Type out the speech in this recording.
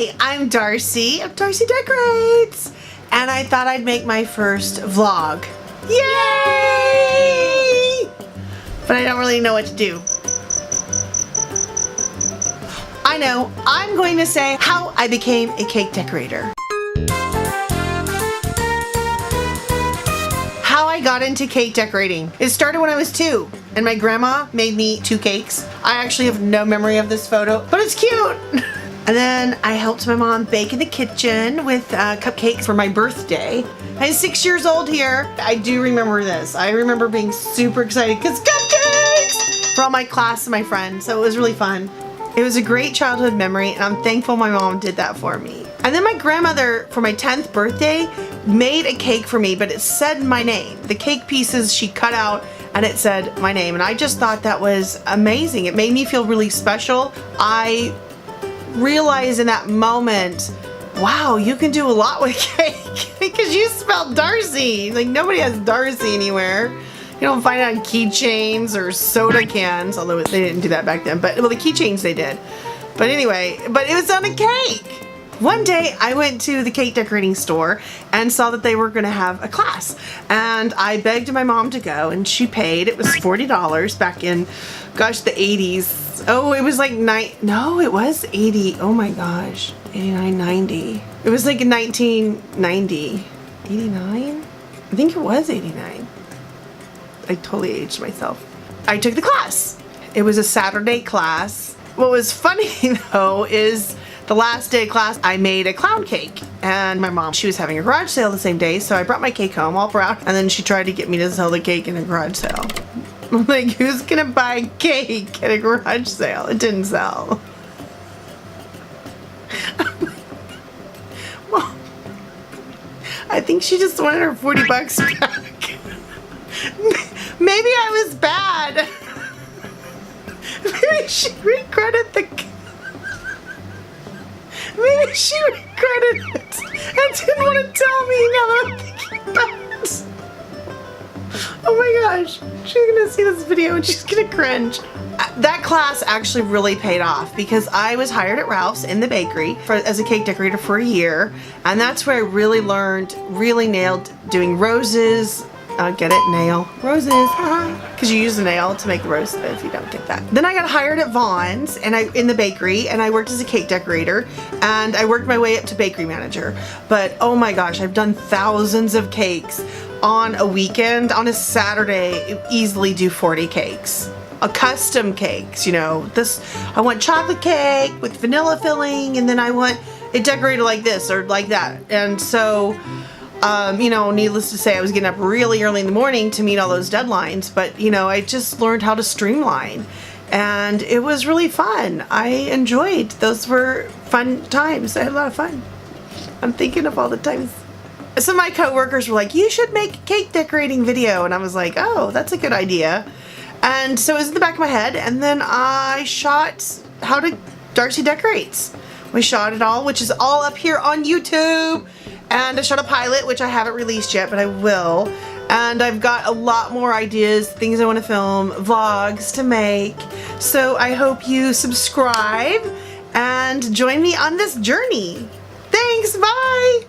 Hi, I'm Darci of Darci Decorates, and I thought I'd make my first vlog. Yay! But I don't really know what to do. I know, I'm going to say how I became a cake decorator. How I got into cake decorating. It started when I was 2, and my grandma made me 2 cakes. I actually have no memory of this photo, but it's cute. And then I helped my mom bake in the kitchen with cupcakes for my birthday. I'm 6 years old here. I do remember this. I remember being super excited because cupcakes for all my class and my friends. So it was really fun. It was a great childhood memory, and I'm thankful my mom did that for me. And then my grandmother, for my 10th birthday, made a cake for me, but it said my name. The cake pieces she cut out and it said my name, and I just thought that was amazing. It made me feel really special. I realized in that moment, wow, you can do a lot with cake because you spelled Darci. Like, nobody has Darci anywhere. You don't find it on keychains or soda cans, although they didn't do that back then, but well, the keychains they did. But anyway, but it was on a cake. One day I went to the cake decorating store and saw that they were gonna have a class, and I begged my mom to go, and she paid. It was $40 back in, gosh, the 80s. Oh, it was like no, it was 80. Oh my gosh, 89, 90. It was like in 1990, 89? I think it was 89. I totally aged myself. I took the class. It was a Saturday class. What was funny though is the last day of class, I made a clown cake, and my mom, she was having a garage sale the same day, so I brought my cake home all proud, and then she tried to get me to sell the cake in a garage sale. I'm like, who's gonna buy cake at a garage sale? It didn't sell. Well, I think she just wanted her 40 bucks back. Maybe I was bad. Maybe she regretted the cake. Maybe she regretted it and didn't want to tell me now that I'm thinking about it. Oh my gosh, she's gonna see this video and she's gonna cringe. That class actually really paid off because I was hired at Ralph's in the bakery as a cake decorator for a year, and that's where I really learned, really nailed doing roses. Get it? Nail. Roses. Because you use a nail to make the rose if you don't get that. Then I got hired at Vaughn's and in the bakery, and I worked as a cake decorator, and I worked my way up to bakery manager. But oh my gosh, I've done thousands of cakes on a weekend. On a Saturday, easily do 40 cakes. A custom cakes, you know. This, I want chocolate cake with vanilla filling, and then I want it decorated like this or like that. And so you know, needless to say, I was getting up really early in the morning to meet all those deadlines, but you know, I just learned how to streamline, and it was really fun. I enjoyed. Those were fun times. I had a lot of fun. I'm thinking of all the times. Some of my coworkers were like, you should make a cake decorating video, and I was like, oh, that's a good idea. And so it was in the back of my head, and then I shot how to Darci Decorates. We shot it all, which is all up here on YouTube. And I shot a pilot, which I haven't released yet, but I will. And I've got a lot more ideas, things I want to film, vlogs to make. So I hope you subscribe and join me on this journey. Thanks, bye!